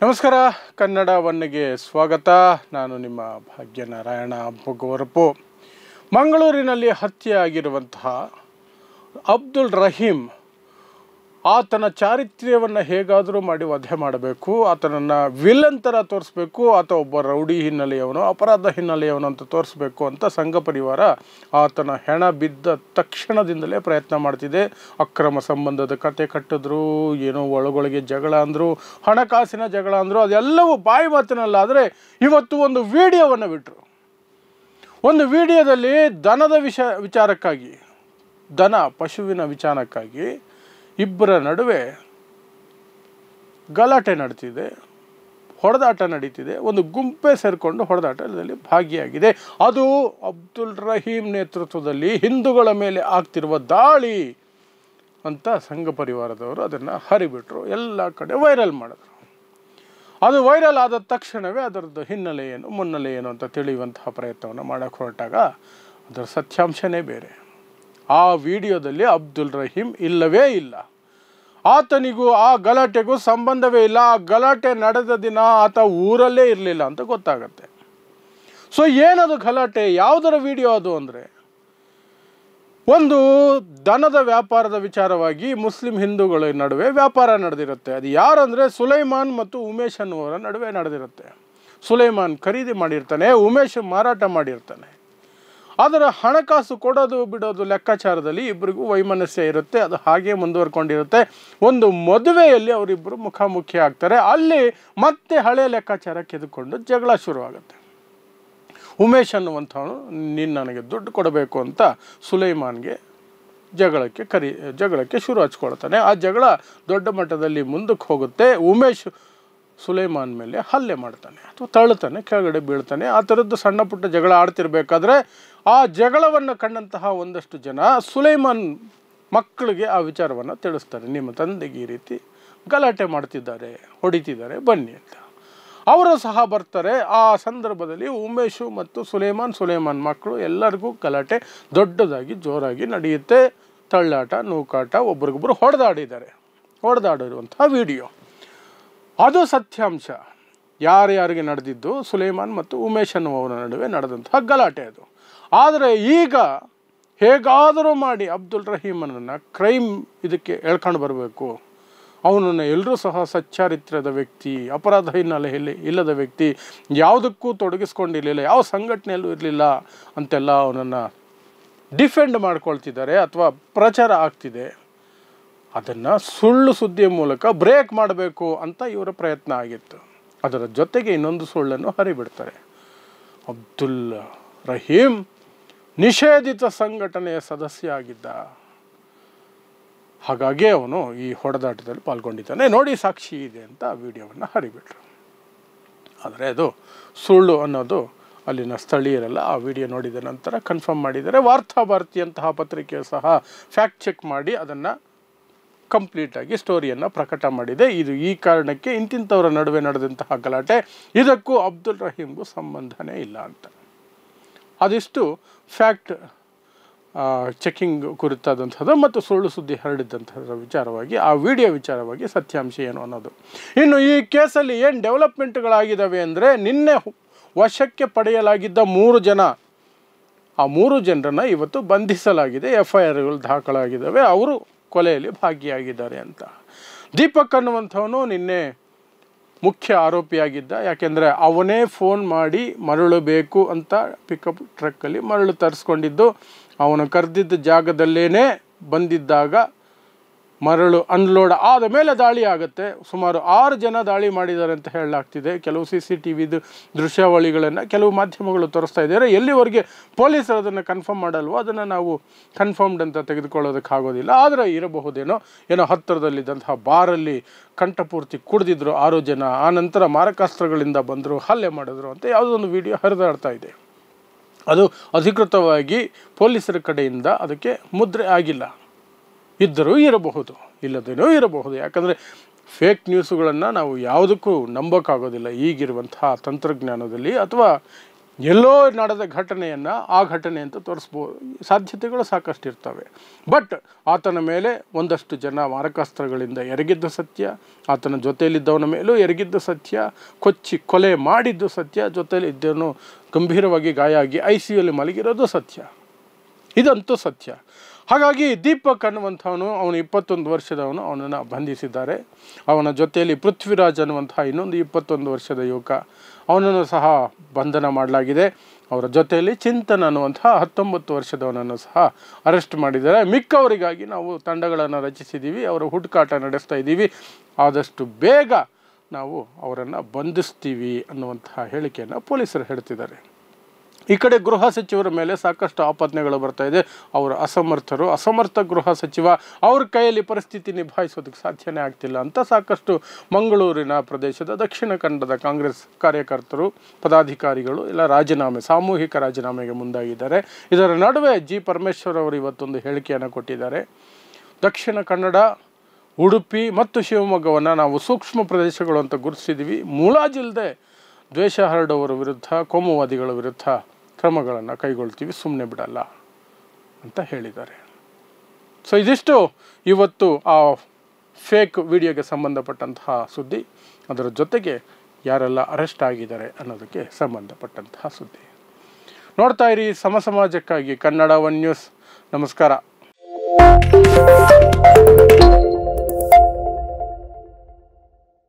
ನಮಸ್ಕಾರ ಕನ್ನಡ ಒನ್ಗೆ ಸ್ವಾಗತ. ನಾನು ನಿಮ್ಮ ಭಾಗ್ಯನಾರಾಯಣ ಬೊಗವರಪು. ಮಂಗಳೂರಿನಲ್ಲಿ ಹತ್ಯೆಯಾಗಿರುವಂತಹ ಅಬ್ದುಲ್ ರಹೀಮ್ ಆತನ ಚಾರಿತ್ರ್ಯವನ್ನು ಹೇಗಾದರೂ ಮಾಡಿ ವಧೆ ಮಾಡಬೇಕು, ಆತನನ್ನು ವಿಲನ್ ಥರ ತೋರಿಸ್ಬೇಕು, ಆತ ಒಬ್ಬ ರೌಡಿ ಹಿನ್ನೆಲೆಯವನು, ಅಪರಾಧ ಹಿನ್ನೆಲೆಯವನು ಅಂತ ತೋರಿಸ್ಬೇಕು ಅಂತ ಸಂಘ ಪರಿವಾರ ಆತನ ಹೆಣ ಬಿದ್ದ ತಕ್ಷಣದಿಂದಲೇ ಪ್ರಯತ್ನ ಮಾಡ್ತಿದೆ. ಅಕ್ರಮ ಸಂಬಂಧದ ಕತೆ ಕಟ್ಟಿದ್ರು, ಏನೋ ಒಳಗೊಳಗೆ ಜಗಳ ಅಂದರು, ಹಣಕಾಸಿನ ಜಗಳ ಅಂದರು, ಅದೆಲ್ಲವೂ ಬಾಯಿ ಮಾತಿನಲ್ಲಾದರೆ ಇವತ್ತು ಒಂದು ವಿಡಿಯೋವನ್ನು ಬಿಟ್ಟರು. ಒಂದು ವಿಡಿಯೋದಲ್ಲಿ ದನದ ವಿಚಾರಕ್ಕಾಗಿ, ಪಶುವಿನ ವಿಚಾರಕ್ಕಾಗಿ ಇಬ್ಬರ ನಡುವೆ ಗಲಾಟೆ ನಡೀತಿದೆ, ಹೊಡೆದಾಟ ನಡೀತಿದೆ. ಒಂದು ಗುಂಪೇ ಸೇರಿಕೊಂಡು ಹೊಡೆದಾಟದಲ್ಲಿ ಭಾಗಿಯಾಗಿದೆ. ಅದು ಅಬ್ದುಲ್ ರಹೀಮ್ ನೇತೃತ್ವದಲ್ಲಿ ಹಿಂದೂಗಳ ಮೇಲೆ ಆಗ್ತಿರುವ ದಾಳಿ ಅಂತ ಸಂಘ ಪರಿವಾರದವರು ಅದನ್ನು ಹರಿಬಿಟ್ರು, ಎಲ್ಲ ಕಡೆ ವೈರಲ್ ಮಾಡಿದ್ರು. ಅದು ವೈರಲ್ ಆದ ತಕ್ಷಣವೇ ಅದರದ್ದು ಹಿನ್ನೆಲೆ ಏನು ಮುನ್ನೆಲೆ ಏನು ಅಂತ ತಿಳಿಯುವಂತಹ ಪ್ರಯತ್ನವನ್ನು ಮಾಡೋಕ್ಕೆ ಹೊರಟಾಗ ಅದರ ಸತ್ಯಾಂಶನೇ ಬೇರೆ. ಆ ವಿಡಿಯೋದಲ್ಲಿ ಅಬ್ದುಲ್ ರಹೀಮ್ ಇಲ್ಲವೇ ಇಲ್ಲ. ಆತನಿಗೂ ಆ ಗಲಾಟೆಗೂ ಸಂಬಂಧವೇ ಇಲ್ಲ. ಆ ಗಲಾಟೆ ನಡೆದ ದಿನ ಆತ ಊರಲ್ಲೇ ಇರಲಿಲ್ಲ ಅಂತ ಗೊತ್ತಾಗತ್ತೆ. ಸೊ ಏನದು ಗಲಾಟೆ, ಯಾವುದರ ವಿಡಿಯೋ ಅದು ಅಂದರೆ, ಒಂದು ದನದ ವ್ಯಾಪಾರದ ವಿಚಾರವಾಗಿ ಮುಸ್ಲಿಂ ಹಿಂದೂಗಳ ನಡುವೆ ವ್ಯಾಪಾರ ನಡೆದಿರುತ್ತೆ. ಅದು ಯಾರಂದರೆ ಸುಲೈಮಾನ್ ಮತ್ತು ಉಮೇಶ್ ಅನ್ನುವರ ನಡುವೆ ನಡೆದಿರುತ್ತೆ. ಸುಲೈಮಾನ್ ಖರೀದಿ ಮಾಡಿರ್ತಾನೆ, ಉಮೇಶ್ ಮಾರಾಟ ಮಾಡಿರ್ತಾನೆ. ಅದರ ಹಣಕಾಸು ಕೊಡೋದು ಬಿಡೋದು ಲೆಕ್ಕಾಚಾರದಲ್ಲಿ ಇಬ್ಬರಿಗೂ ವೈಮನಸ್ಯ ಇರುತ್ತೆ. ಅದು ಹಾಗೆ ಮುಂದುವರ್ಕೊಂಡಿರುತ್ತೆ. ಒಂದು ಮದುವೆಯಲ್ಲಿ ಅವರಿಬ್ಬರು ಮುಖಾಮುಖಿ ಆಗ್ತಾರೆ. ಅಲ್ಲಿ ಮತ್ತೆ ಹಳೆಯ ಲೆಕ್ಕಾಚಾರ ಕೆದ್ದುಕೊಂಡು ಜಗಳ ಶುರುವಾಗುತ್ತೆ. ಉಮೇಶ್ ಅನ್ನುವಂಥವನು ನೀನು ನನಗೆ ದುಡ್ಡು ಕೊಡಬೇಕು ಅಂತ ಸುಲೈಮಾನ್ಗೆ ಜಗಳಕ್ಕೆ ಶುರು ಹಚ್ಕೊಳ್ತಾನೆ. ಆ ಜಗಳ ದೊಡ್ಡ ಮಟ್ಟದಲ್ಲಿ ಮುಂದಕ್ಕೆ ಹೋಗುತ್ತೆ. ಉಮೇಶ್ ಸುಲೈಮಾನ್ ಮೇಲೆ ಹಲ್ಲೆ ಮಾಡ್ತಾನೆ ಅಥವಾ ತಳ್ಳುತ್ತಾನೆ, ಕೆಳಗಡೆ ಬೀಳ್ತಾನೆ. ಆ ಥರದ್ದು ಸಣ್ಣ ಪುಟ್ಟ ಜಗಳ ಆಡ್ತಿರ್ಬೇಕಾದ್ರೆ ಆ ಜಗಳವನ್ನು ಕಂಡಂತಹ ಒಂದಷ್ಟು ಜನ ಸುಲೈಮಾನ್ ಮಕ್ಕಳಿಗೆ ಆ ವಿಚಾರವನ್ನು ತಿಳಿಸ್ತಾರೆ. ನಿಮ್ಮ ತಂದೆಗೆ ಈ ರೀತಿ ಗಲಾಟೆ ಮಾಡ್ತಿದ್ದಾರೆ, ಹೊಡಿತಿದ್ದಾರೆ, ಬನ್ನಿ ಅಂತ. ಅವರು ಸಹ ಬರ್ತಾರೆ. ಆ ಸಂದರ್ಭದಲ್ಲಿ ಉಮೇಶು ಮತ್ತು ಸುಲೈಮಾನ್ ಮಕ್ಕಳು ಎಲ್ಲರಿಗೂ ಗಲಾಟೆ ದೊಡ್ಡದಾಗಿ ಜೋರಾಗಿ ನಡೆಯುತ್ತೆ. ತಳ್ಳಾಟ, ನೂಕಾಟ, ಒಬ್ರಿಗೊಬ್ಬರು ಹೊಡೆದಾಡಿರುವಂತಹ ವಿಡಿಯೋ. ಅದು ಸತ್ಯಾಂಶ. ಯಾರ್ಯಾರಿಗೆ ನಡೆದಿದ್ದು ಸುಲೈಮಾನ್ ಮತ್ತು ಉಮೇಶ್ ಅನ್ನುವವರ ನಡುವೆ ನಡೆದಂತಹ ಗಲಾಟೆ ಅದು. ಆದರೆ ಈಗ ಹೇಗಾದರೂ ಮಾಡಿ ಅಬ್ದುಲ್ ರಹೀಮನನ್ನು ಕ್ರೈಮ್ ಇದಕ್ಕೆ ಎಳ್ಕೊಂಡು ಬರಬೇಕು, ಅವನನ್ನು ಎಲ್ಲರೂ ಸಹ ಸಚ್ಚಾರಿತ್ರ್ಯದ ವ್ಯಕ್ತಿ, ಅಪರಾಧ ಹಿನ್ನೆಲೆಯಲ್ಲಿ ಇಲ್ಲದ ವ್ಯಕ್ತಿ, ಯಾವುದಕ್ಕೂ ತೊಡಗಿಸ್ಕೊಂಡಿರಲಿಲ್ಲ, ಯಾವ ಸಂಘಟನೆಯಲ್ಲೂ ಇರಲಿಲ್ಲ ಅಂತೆಲ್ಲ ಅವನನ್ನು ಡಿಫೆಂಡ್ ಮಾಡ್ಕೊಳ್ತಿದ್ದಾರೆ ಅಥವಾ ಪ್ರಚಾರ ಆಗ್ತಿದೆ. ಅದನ್ನು ಸುಳ್ಳು ಸುದ್ದಿಯ ಮೂಲಕ ಬ್ರೇಕ್ ಮಾಡಬೇಕು ಅಂತ ಇವರ ಪ್ರಯತ್ನ ಆಗಿತ್ತು. ಅದರ ಜೊತೆಗೆ ಇನ್ನೊಂದು ಸುಳ್ಳನ್ನು ಹರಿಬಿಡ್ತಾರೆ. ಅಬ್ದುಲ್ ರಹೀಮ್ ನಿಷೇಧಿತ ಸಂಘಟನೆಯ ಸದಸ್ಯ ಆಗಿದ್ದ, ಹಾಗಾಗಿ ಅವನು ಈ ಹೊಡೆದಾಟದಲ್ಲಿ ಪಾಲ್ಗೊಂಡಿದ್ದಾನೆ, ನೋಡಿ ಸಾಕ್ಷಿ ಇದೆ ಅಂತ ಆ ವಿಡಿಯೋವನ್ನು ಹರಿಬಿಟ್ರು. ಆದರೆ ಅದು ಸುಳ್ಳು ಅನ್ನೋದು ಅಲ್ಲಿನ ಸ್ಥಳೀಯರೆಲ್ಲ ಆ ವಿಡಿಯೋ ನೋಡಿದ ನಂತರ ಕನ್ಫರ್ಮ್ ಮಾಡಿದ್ದಾರೆ. ವಾರ್ತಾಭಾರತಿಯಂತಹ ಪತ್ರಿಕೆಯು ಸಹ ಫ್ಯಾಕ್ಟ್ ಚೆಕ್ ಮಾಡಿ ಅದನ್ನು ಕಂಪ್ಲೀಟಾಗಿ ಸ್ಟೋರಿಯನ್ನು ಪ್ರಕಟ ಮಾಡಿದೆ. ಇದು ಈ ಕಾರಣಕ್ಕೆ ಇಂತಿಂಥವರ ನಡುವೆ ನಡೆದಂತಹ ಗಲಾಟೆ, ಇದಕ್ಕೂ ಅಬ್ದುಲ್ ರಹೀಮ್ಗೂ ಸಂಬಂಧನೇ ಇಲ್ಲ ಅಂತ. ಅದಿಷ್ಟು ಫ್ಯಾಕ್ಟ್ ಚೆಕಿಂಗ್ ಕುರಿತಾದಂಥದ್ದು ಮತ್ತು ಸುಳ್ಳು ಸುದ್ದಿ ಹರಡಿದಂಥದ್ರ ವಿಚಾರವಾಗಿ, ಆ ವಿಡಿಯೋ ವಿಚಾರವಾಗಿ ಸತ್ಯಾಂಶ ಏನು ಅನ್ನೋದು. ಇನ್ನು ಈ ಕೇಸಲ್ಲಿ ಏನು ಡೆವಲಪ್ಮೆಂಟ್ಗಳಾಗಿದ್ದಾವೆ ಅಂದರೆ, ನಿನ್ನೆ ವಶಕ್ಕೆ ಪಡೆಯಲಾಗಿದ್ದ 3 ಜನ, ಆ 3 ಜನರನ್ನು ಇವತ್ತು ಬಂಧಿಸಲಾಗಿದೆ. FIRಗಳು ದಾಖಲಾಗಿದ್ದಾವೆ. ಅವರು ಕೊಲೆಯಲ್ಲಿ ಭಾಗಿಯಾಗಿದ್ದಾರೆ ಅಂತ. ದೀಪಕ್ ಅನ್ನುವಂಥವನು ನಿನ್ನೆ ಮುಖ್ಯ ಆರೋಪಿಯಾಗಿದ್ದ. ಯಾಕೆಂದರೆ ಅವನೇ ಫೋನ್ ಮಾಡಿ ಮರಳು ಬೇಕು ಅಂತ ಪಿಕಪ್ ಟ್ರಕ್ಕಲ್ಲಿ ಮರಳು ತರಿಸ್ಕೊಂಡಿದ್ದು, ಅವನು ಕರೆದಿದ್ದ ಜಾಗದಲ್ಲೇ ಬಂದಿದ್ದಾಗ ಮರಳು ಅನ್ಲೋಡ್ ಆದ ಮೇಲೆ ದಾಳಿ ಆಗುತ್ತೆ. ಸುಮಾರು 6 ಜನ ದಾಳಿ ಮಾಡಿದ್ದಾರೆ ಅಂತ ಹೇಳಲಾಗ್ತಿದೆ. ಕೆಲವು CCTV ದೃಶ್ಯಾವಳಿಗಳನ್ನು ಕೆಲವು ಮಾಧ್ಯಮಗಳು ತೋರಿಸ್ತಾ ಇದ್ದಾರೆ. ಎಲ್ಲಿವರೆಗೆ ಪೊಲೀಸರು ಅದನ್ನು ಕನ್ಫರ್ಮ್ ಮಾಡಲ್ವೋ ಅದನ್ನು ನಾವು ಕನ್ಫರ್ಮ್ಡ್ ಅಂತ ತೆಗೆದುಕೊಳ್ಳೋದಕ್ಕಾಗೋದಿಲ್ಲ. ಆದರೆ ಇರಬಹುದೇನೋ, ಹತ್ತಿರದಲ್ಲಿದ್ದಂತಹ ಬಾರಲ್ಲಿ ಕಂಠಪೂರ್ತಿ ಕುಡಿದಿದ್ರು 6 ಜನ, ಆ ನಂತರ ಮಾರಕಾಸ್ತ್ರಗಳಿಂದ ಬಂದರು, ಹಲ್ಲೆ ಮಾಡಿದ್ರು ಅಂತ ಯಾವುದೋ ಒಂದು ವಿಡಿಯೋ ಹರಿದಾಡ್ತಾ ಇದೆ. ಅದು ಅಧಿಕೃತವಾಗಿ ಪೊಲೀಸರ ಕಡೆಯಿಂದ ಅದಕ್ಕೆ ಮುದ್ರೆ ಆಗಿಲ್ಲ. ಇದ್ದರೂ ಇರಬಹುದು, ಇಲ್ಲದೇನೂ ಇರಬಹುದು. ಯಾಕಂದರೆ ಫೇಕ್ ನ್ಯೂಸುಗಳನ್ನು ನಾವು ಯಾವುದಕ್ಕೂ ನಂಬೋಕ್ಕಾಗೋದಿಲ್ಲ ಈಗಿರುವಂತಹ ತಂತ್ರಜ್ಞಾನದಲ್ಲಿ ಅಥವಾ ಎಲ್ಲೋ ನಡೆದ ಘಟನೆಯನ್ನು ಆ ಘಟನೆ ಅಂತ ತೋರಿಸ್ಬೋದು, ಸಾಧ್ಯತೆಗಳು ಸಾಕಷ್ಟು ಇರ್ತವೆ. ಬಟ್ ಆತನ ಮೇಲೆ ಒಂದಷ್ಟು ಜನ ಮಾರಕಾಸ್ತ್ರಗಳಿಂದ ಎರಗಿದ್ದು ಸತ್ಯ, ಆತನ ಜೊತೆಯಲ್ಲಿದ್ದವನ ಮೇಲೂ ಎರಗಿದ್ದು ಸತ್ಯ, ಕೊಚ್ಚಿ ಕೊಲೆ ಮಾಡಿದ್ದು ಸತ್ಯ, ಜೊತೆಯಲ್ಲಿದ್ದವನು ಗಂಭೀರವಾಗಿ ಗಾಯ ಆಗಿ ICUಯಲ್ಲಿ ಮಲಗಿರೋದು ಸತ್ಯ. ಇದಂತೂ ಸತ್ಯ. ಹಾಗಾಗಿ ದೀಪಕ್ ಅನ್ನುವಂಥವನು, ಅವನು 21 ವರ್ಷದವನು, ಅವನನ್ನು ಬಂಧಿಸಿದ್ದಾರೆ. ಅವನ ಜೊತೆಯಲ್ಲಿ ಪೃಥ್ವಿರಾಜ್ ಅನ್ನುವಂಥ ಇನ್ನೊಂದು 21 ವರ್ಷದ ಯುವಕ, ಅವನನ್ನು ಸಹ ಬಂಧನ ಮಾಡಲಾಗಿದೆ. ಅವರ ಜೊತೆಯಲ್ಲಿ ಚಿಂತನ್ ಅನ್ನುವಂಥ 19 ವರ್ಷದವನನ್ನು ಸಹ ಅರೆಸ್ಟ್ ಮಾಡಿದ್ದಾರೆ. ಮಿಕ್ಕವರಿಗಾಗಿ ನಾವು ತಂಡಗಳನ್ನು ರಚಿಸಿದ್ದೀವಿ, ಅವರ ಹುಡುಕಾಟ ನಡೆಸ್ತಾ ಇದ್ದೀವಿ, ಆದಷ್ಟು ಬೇಗ ನಾವು ಅವರನ್ನು ಬಂಧಿಸ್ತೀವಿ ಅನ್ನುವಂಥ ಹೇಳಿಕೆಯನ್ನು ಪೊಲೀಸರು ಹೇಳ್ತಿದ್ದಾರೆ. ಈ ಕಡೆ ಗೃಹ ಸಚಿವರ ಮೇಲೆ ಸಾಕಷ್ಟು ಆಪಾದನೆಗಳು ಬರ್ತಾ ಇದೆ. ಅವರು ಅಸಮರ್ಥ ಗೃಹ ಸಚಿವ, ಅವ್ರ ಕೈಯಲ್ಲಿ ಪರಿಸ್ಥಿತಿ ನಿಭಾಯಿಸೋದಕ್ಕೆ ಸಾಧ್ಯನೇ ಆಗ್ತಿಲ್ಲ ಅಂತ ಸಾಕಷ್ಟು ಮಂಗಳೂರಿನ ಪ್ರದೇಶದ ದಕ್ಷಿಣ ಕನ್ನಡದ ಕಾಂಗ್ರೆಸ್ ಕಾರ್ಯಕರ್ತರು, ಪದಾಧಿಕಾರಿಗಳು ಎಲ್ಲ ಸಾಮೂಹಿಕ ರಾಜೀನಾಮೆಗೆ ಮುಂದಾಗಿದ್ದಾರೆ. ಇದರ ನಡುವೆ G. ಪರಮೇಶ್ವರ್ ಅವರು ಇವತ್ತೊಂದು ಹೇಳಿಕೆಯನ್ನು ಕೊಟ್ಟಿದ್ದಾರೆ. ದಕ್ಷಿಣ ಕನ್ನಡ, ಉಡುಪಿ ಮತ್ತು ಶಿವಮೊಗ್ಗವನ್ನು ನಾವು ಸೂಕ್ಷ್ಮ ಪ್ರದೇಶಗಳು ಅಂತ ಗುರುತಿಸಿದ್ದೀವಿ, ಮುಲಾಜಿಲ್ಲದೆ ದ್ವೇಷ ಹರಡುವವರ ವಿರುದ್ಧ, ಕೋಮುವಾದಿಗಳ ವಿರುದ್ಧ ಕ್ರಮಗಳನ್ನು ಕೈಗೊಳ್ತೀವಿ, ಸುಮ್ಮನೆ ಬಿಡಲ್ಲ ಅಂತ ಹೇಳಿದ್ದಾರೆ. ಸೊ ಇದಿಷ್ಟು ಇವತ್ತು ಆ ಫೇಕ್ ವಿಡಿಯೋಗೆ ಸಂಬಂಧಪಟ್ಟಂತಹ ಸುದ್ದಿ, ಅದರ ಜೊತೆಗೆ ಯಾರೆಲ್ಲ ಅರೆಸ್ಟ್ ಆಗಿದ್ದಾರೆ ಅನ್ನೋದಕ್ಕೆ ಸಂಬಂಧಪಟ್ಟಂತಹ ಸುದ್ದಿ. ನೋಡ್ತಾ ಇರಿ ಸಮಾಜಕ್ಕಾಗಿ ಕನ್ನಡ 1 ನ್ಯೂಸ್. ನಮಸ್ಕಾರ.